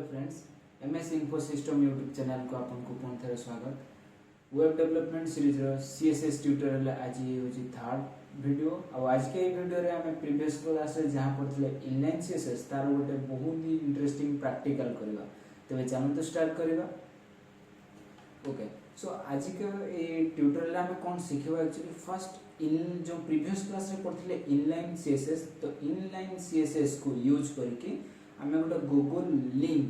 Friends, MS info system YouTube channel को आपको पुनः थे स्वागत। वेब डेवलपमेंट सीरीज रो सीएसएस ट्यूटोरियल आज होची थर्ड वीडियो। आज के वीडियो रे हमें प्रीवियस क्लास रे जहां पढ़ले इनलाइन सीएसएस तार गोटे बहुत ही इंटरेस्टिंग प्रैक्टिकल करबा। तबे चलो तो स्टार्ट करबा। ओके, सो आज के ए ट्यूटोरियल में हमें कौन सिखिबा एक्चुअली फर्स्ट इन जो प्रीवियस क्लास रे पढ़ले इनलाइन सीएसएस, तो इनलाइन सीएसएस को यूज करके आमे गोटे गूगल लिंक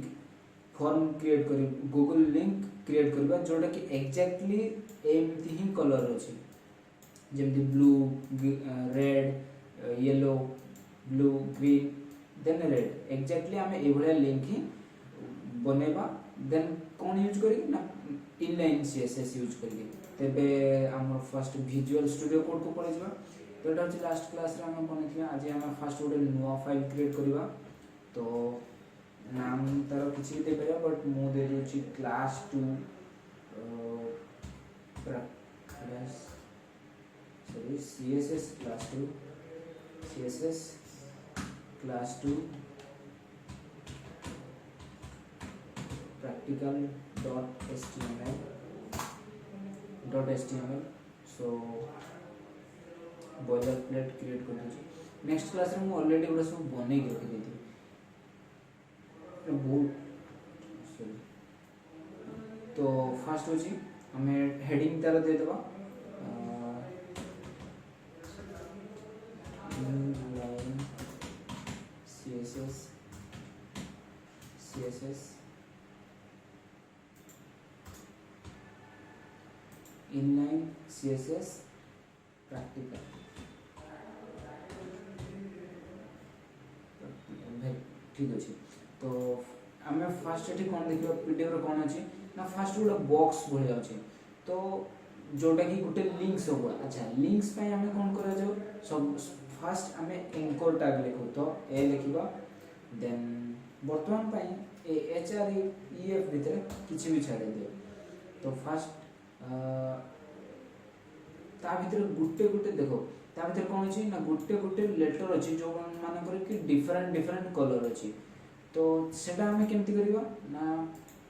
फॉर्म क्रिएट करी गूगल लिंक क्रिएट करबा जोटा कि एग्जैक्टली एमती ही कलर अछि जेमती blue red yellow blue green then red exactly आमे एभलिया लिंक ही बनेबा। देन कौन यूज करी ना इनलाइन सीएसएस यूज करी। तबे हमर फर्स्ट विजुअल स्टूडियो कोड को पढ़े जबा। तो एटा अछि लास्ट क्लास रे हम बनेथिया। आज हम फर्स्ट गोटे नुवा फाइल क्रिएट करबा। तो नाम तार किसी भी दे पारे, बट मु दे दोची class 2 CSS class 2 CSS class 2 practical dot html so boilerplate create कर दोची। नेक्स्ट क्लास रे मु ऑलरेडी ओरा सब बने के रखि देती बहुत सॉरी। तो फर्स्ट होची हमें हेडिंग तार दे देबा inline CSS inline CSS practical ठीक अच्छे। तो आम फास्ट ये कौन देखा पीडीएफ रे कौन अच्छे ना फास्ट गोटे बॉक्स भाई अच्छे। तो जोटा कि गोटे लिंक्स होगा। अच्छा, लिंक्स पे आम कौन करा जाओ सब फास्ट आम एंकर टैग लिखो। तो ए लिखा देन बर्तमान पाई एच आर ई एफ भितर किसी भी छाड़ दियो। तो फास्ट ता भितर गुटे गुटे देखो ता भितर कौन अच्छी ना गुटे गुटे लेटर अच्छी जो मान कि डिफरेंट कलर अच्छी। तो सेटा हमें केमती करबा ना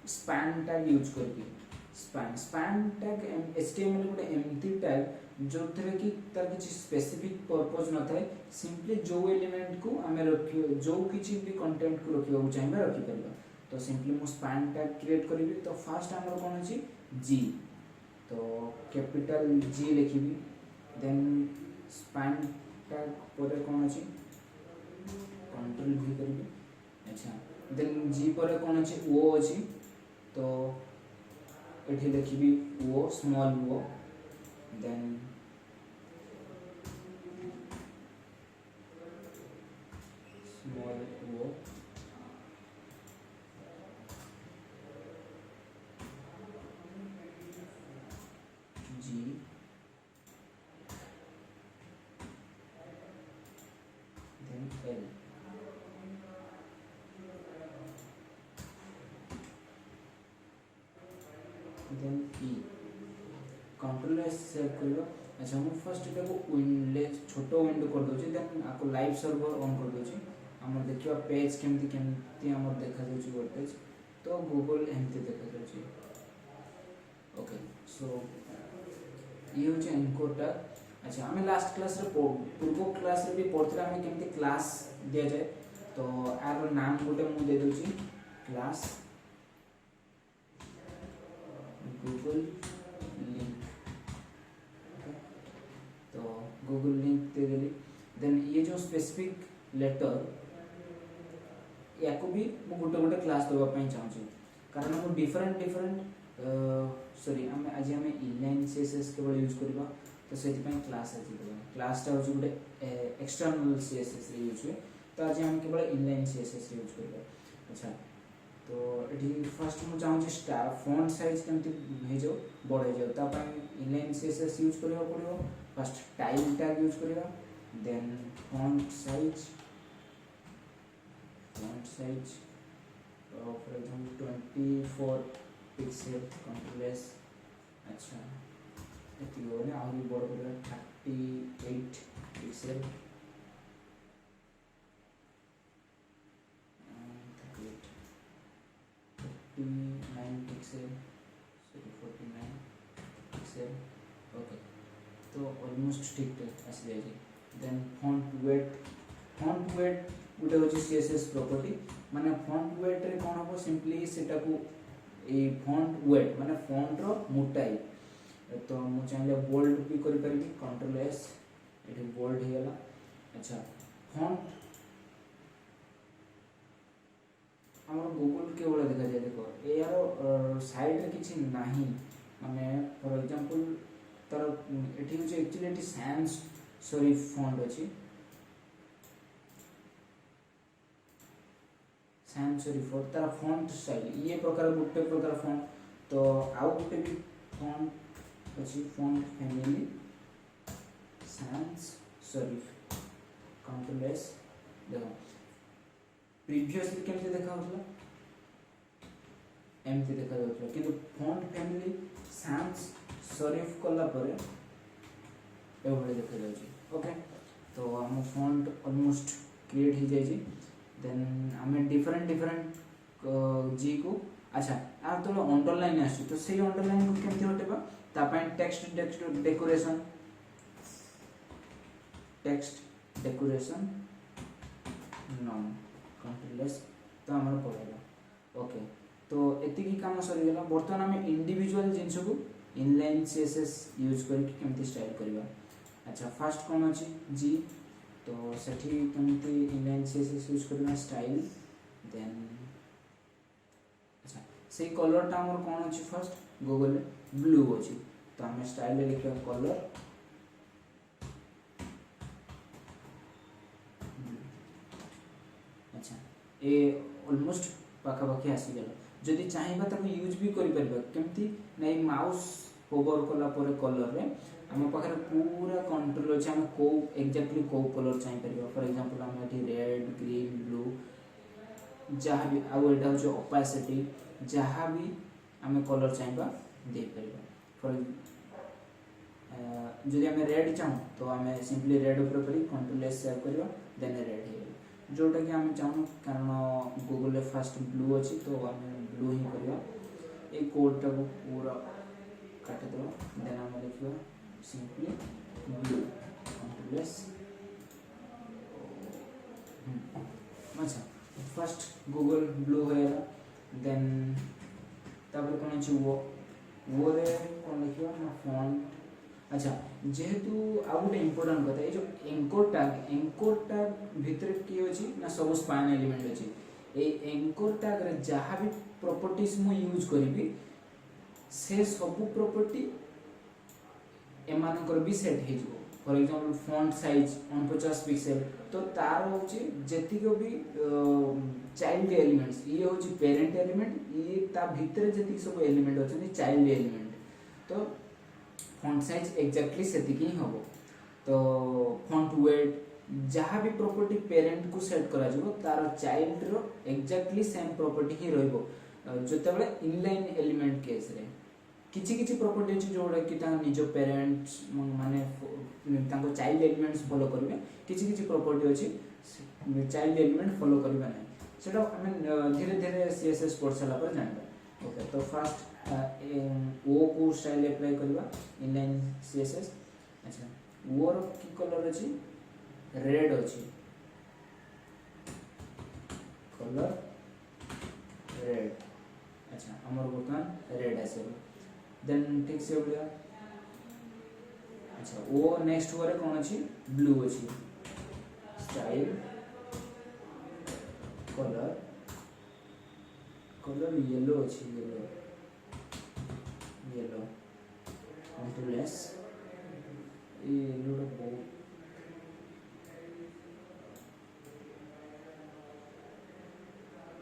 स्पैन टैग यूज करके स्पैन टैग एचटीएमएल गोटे एमती टैग जो थरे कि तार किछि स्पेसिफिक पर्पस न थाए। सिंपली जो एलिमेंट को हमें रखियो जो किछि भी कंटेंट को रखियो चाहिबा रखि परबा। तो सिंपली मु स्पैन टैग क्रिएट करिवि। तो फर्स्ट हमर कोन अछि जी। तो कैपिटल जी लिखिबी। देन स्पैन टैग पर कोन अछि कंट्रोल भी करिवि। अच्छा, देन जी पर कौन अच्छी ओ अच्छी। तो ये लिखी ओ स्मॉल ओ। देन स्मॉल ओ जी देन एल। देन ई कंट्रोल एस सेव करबा। अच्छा, मु फर्स्ट एटा को विंडो छोटो विंडो कर दोची। देन आको लाइव सर्वर ऑन कर दोची। हमर देखियो पेज केमती हमर देखा दोची वर्ड पेज। तो गूगल एमती देखा दोची। ओके, सो ये होची एनकोडा। अच्छा, हमें लास्ट क्लास रे पूर्व क्लास रे भी पढ़थला हमें केमती क्लास दिया जाए। तो आर नाम गोटे मु दे दोची क्लास गूगल लिंक। तो गूगल लिंक दे देली। देन ये जो स्पेसिफिक लेटर या को भी मु गोटे गोटे क्लास देबा पई चाहूची। कारण हम डिफरेंट सॉरी हम आज हम इनलाइन सीएसएस केवल यूज करबा। तो सेति पई क्लास आज देबा। क्लास टा होची गोटे एक्सटर्नल सीएसएस रे यूज हुए। तो आज हम केवल इनलाइन सीएसएस रे यूज करबा। अच्छा, तो ये फर्स्ट मु चाहूँ स्टार फॉन्ट साइज केमती हो जाओ बड़ हो जाओ। ता पई इनलाइन सीएसएस यूज करबा पड़िबो। फर्स्ट टाइल टैग यूज करबा। Then font size for example 24 pixel control S. अच्छा, एति हो ने आउरी बड़ करबा 38 pixel. 49 pixel, sorry 49 pixel. Okay, तो ऑलमोस्ट ठीक ठाक आसी जाए। देन फॉन्ट वेट गोटे हूँ सीएसएस प्रॉपर्टी, माने फॉन्ट वेट रे कौन हम सिंपली सेटा को ए फॉन्ट वेट माने फॉन्ट रो मोटाई, तो मु चाहे बोल्ड भी करि परिबी, कंट्रोल एस एठी बोल्ड हे गला। अच्छा, फॉन्ट हमर गूगल के बड़ा देखा जाए, देखो यार साइड रे किछि नाही, माने फॉर एग्जांपल तर एठी हूँ एक्चुअली एठी सैंस सेरिफ फॉन्ट अछि, सैंस सेरिफ तार फॉन्ट स्टाइल ये प्रकार गोटे प्रकार फॉन्ट, तो आउ गोटे भी फॉन्ट अछि, font family sans serif, control S. देखो प्रीवियसली केमते देखा होतला, एमती देखा जाउतला, किंतु फॉन्ट फैमिली सैंस सेरिफ कला परे एभले देखा जाउची। ओके, तो हम फॉन्ट ऑलमोस्ट क्रिएट हो जाए। देन हमें डिफरेंट जी को, अच्छा आ तो अंडरलाइन आसी, तो सही अंडरलाइन को केमती हटेबा, तापाई टेक्स्ट डेकोरेशन नॉन कंट्रोललेस, तो हमर पड़ेगा। ओके, तो एतिकी काम सरी गला। बर्तमान हमें इंडिविजुअल जिंस को इनलाइन सीएसएस यूज करके केमती स्टाइल करबा। अच्छा, फर्स्ट कौन अछि जी, तो सेठी केमती इनलाइन सीएसएस यूज करना स्टाइल। देन अच्छा, से कलर टा हमर कौन अछि, फर्स्ट गूगल ब्लू अछि, तो हमें स्टाइल ले लिखा कलर। अच्छा, ए ऑलमोस्ट पाखापाखि आसी गला। जदि चाहिबा ताको यूज भी करि परबा, केमती नै माउस होवर कला परे कलर रे हम पाखरे पूरा कंट्रोल अछि, हम को एग्जैक्टली को कलर चाहिए परबा। फॉर एग्जांपल हम एठी रेड, ग्रीन, ब्लू जहाँ भी, आउ एटा हो ओपेसिटी, जहाँ भी हम कलर चाहिए दे परबा। फॉर जदि हम रेड चाहूँ तो हम सिंपली रेड ऊपर करी कंट्रोल एस सेव करबा, देन रेड हे गला। जोटा कि हम चाहूँ, कारण गूगल रे फर्स्ट ब्लू अछि, तो हम ब्लू ही करबा। ए कोड टा को पूरा काट दो, देन हम लिखबा सिंपली ब्लू, कंट्रोल एस। अच्छा, फर्स्ट गूगल ब्लू हो गया। देन तापर कौन अछि वो रे कौन लिखबा ना फॉन्ट। अच्छा, जेहेतु आ गोटे इंपोर्टेंट कथा, ये जो एंकर टैग भितर की अछि ना सब स्पैन एलिमेंट अछि। ए एंकर टैग रे जहाँ भी प्रॉपर्टीज मु यूज करिबी, से सब प्रॉपर्टी एमानकर भी सेट हे जो। For example font size 49 pixel, तो तार होची जेतिको भी चाइल्ड एलिमेंट्स, ये होची पेरेंट एलिमेंट, ये ता भीतर जेतिक सब एलिमेंट होचनी चाइल्ड एलिमेंट, तो फॉन्ट साइज एग्जैक्टली सेतिकी ही होबो। तो फॉन्ट वेट जहाँ भी प्रॉपर्टी पेरेंट को सेट करा जिवो, तार चाइल्ड रो एग्जैक्टली सेम प्रॉपर्टी ही रहइबो। जतबे इनलाइन एलिमेंट केस रे किछि प्रॉपर्टी अछि जोडा कि ता निजो पेरेंट्स माने ताको चाइल्ड एलिमेंट्स फॉलो करबे, किछि प्रॉपर्टी अछि चाइल्ड एलिमेंट फॉलो करबे नै, सेटा हम धीरे धीरे सीएसएस पढ़ साला पर जानबा। ओके, तो फर्स्ट ओ को स्टाइल अप्लाई करबा इनलाइन सीएसएस। अच्छा, वो रो की कलर अछि, रेड अछि, कलर रेड। अच्छा, हमर बर्तमान रेड आसे। देन ठीक से हो गया। अच्छा, वो नेक्स्ट वाले कौन अच्छी ब्लू अच्छी, स्टाइल कलर येलो अच्छी, येलो कंट्रोल एस। येलो बहुत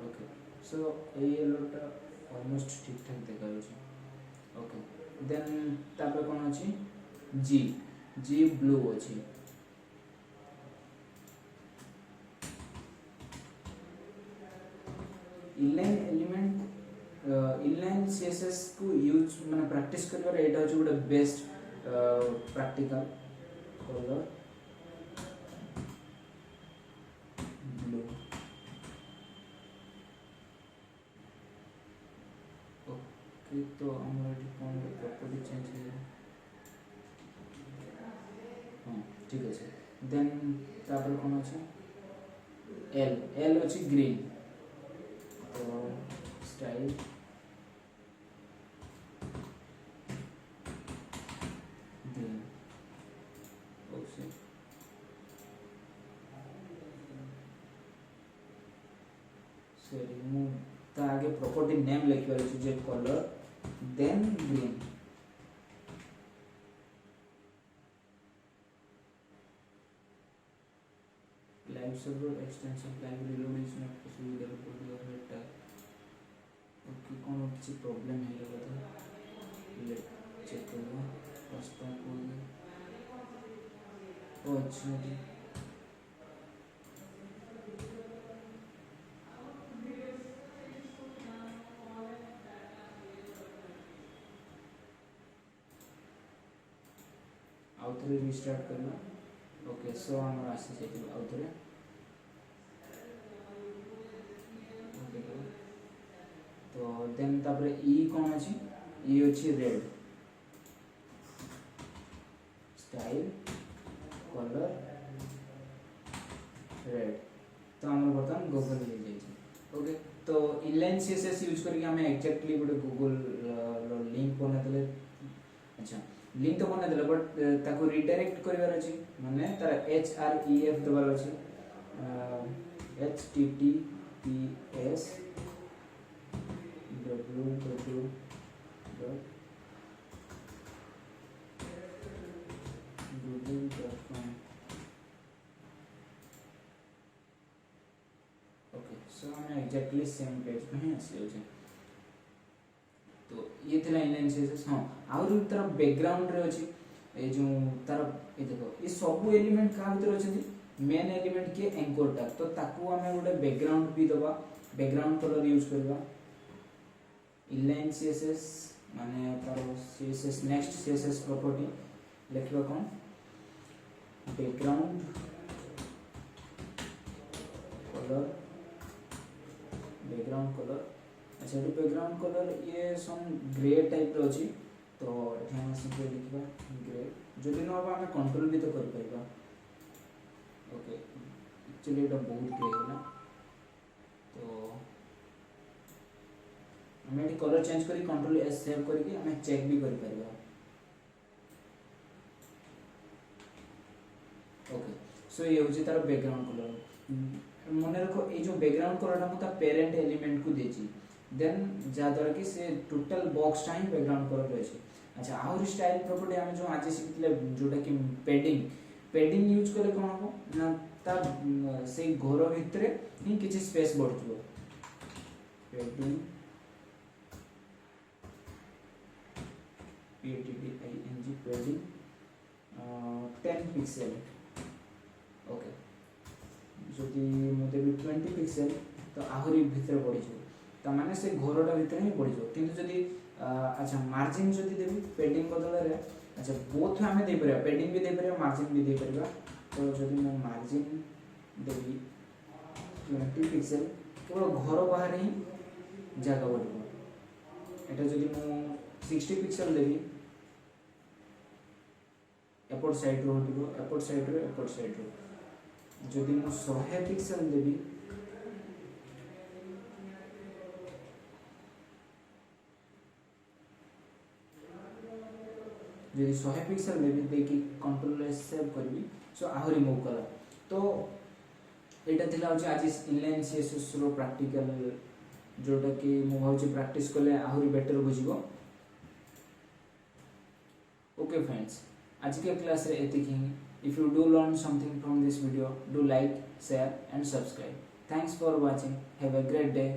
ओके, सो येलो टा ऑलमोस्ट ठीक ठाक देखा जाउछि। ओके, देन तापर कौन अच्छी जी ब्लू अच्छी। इनलाइन एलिमेंट इनलाइन सीएसएस को यूज माने प्रैक्टिस करबार एटा होची गोटे बेस्ट प्रैक्टिकल कलर ब्लू। तो आम कौन प्रॉपर्टी चेंज है हाँ ठीक अच्छे देन तापर कौन अच्छे एल एल अच्छी ग्रीन तो स्टाइल ग्रीन ओके सॉरी मु ता आगे प्रॉपर्टी नेम लिखिबार अछि जे colour then green live server extension live reload is not possible develop your data okay कौन अच्छी प्रॉब्लम है बोलते लेट चेक करना रास्ता कोई ओ अच्छा आउथरे रिस्टार्ट करना ओके सो हमर आसी छै आउथरे ओके तो देन तापर ई कोन अछि ई अछि रेड स्टाइल कलर रेड तो हमर बर्तन गूगल ले जाय छै ओके तो इनलाइन सीएसएस यूज करके हमें एक्जेक्टली गोटे गूगल लिंक बना देले अच्छा लिंक तो बना देले बट ताको रिडायरेक्ट करबार अछि माने तार href दबार अछि https www.google.com ओके सो हमें एक्जेक्टली सेम पेज पे ही आसी अछि तो ये थिला इनलाइन सीएसएस हां आउर तार बैकग्राउंड रे अछि ए जो तार ए देखो ये सब एलिमेंट का भीतर अछि मेन एलिमेंट के एंकर टैग तो ताकू हमें गोटे बैकग्राउंड भी दबा बैकग्राउंड कलर यूज करबा इनलाइन सीएसएस माने तार सीएसएस नेक्स्ट सीएसएस प्रॉपर्टी लिखबा कोन बैकग्राउंड कलर अच्छा ये बैकग्राउंड कलर ये सम ग्रे टाइप रो अछि तो एठा हम सिंपल लिखबा ग्रे जदि न हम कंट्रोल भी तो कर परबा ओके एक्चुअली एटा बहुत ग्रे है ना तो हमें ये कलर चेंज करी कंट्रोल एस सेव करके हमें चेक भी कर परबा ओके सो ये होची तार बैकग्राउंड कलर मने रखो ये जो बैकग्राउंड कलर ता पेरेंट एलिमेंट को देची देन जा द्वारा कि से total box time background colour रहे छै अच्छा आउर स्टाइल प्रॉपर्टी हम जो आज सिखले जोटा कि पैडिंग यूज करे कोन हो ना ता से घर भितरे ही किछि स्पेस बढ़थबो पैडिंग पैडिंग 10 पिक्सेल ओके जदि मु देबी 20 पिक्सेल तो आहुरी भितर बढ़ी जो ता माने से घरटा भितर ही बढ़ी जो किंतु जदि अच्छा मार्जिन जदि देबी पैडिंग बदल रे अच्छा बोथ हमें दे परिया पैडिंग भी दे परिया मार्जिन भी दे परिया तो जदि मु मार्जिन देबी 20 पिक्सेल केवल घर बाहर ही जगह बढ़िबो एटा जदि मु 60 पिक्सेल देबी एपट साइड रो हटिबो एपट साइड रो जदि मु 100 पिक्सेल देबी जदि 100 पिक्सेल देबी देखि कंट्रोल एस सेव करबी सो आहुरी मूव कला तो एटा थिला होची आज इनलाइन सीएसएस रो प्रैक्टिकल जोटा कि मु भाउची प्रैक्टिस करले आहुरी बेटर बुझिबो ओके फ्रेंड्स आज के क्लास रे एतिक ही if you do learn something from this video do like share and subscribe thanks for watching have a great day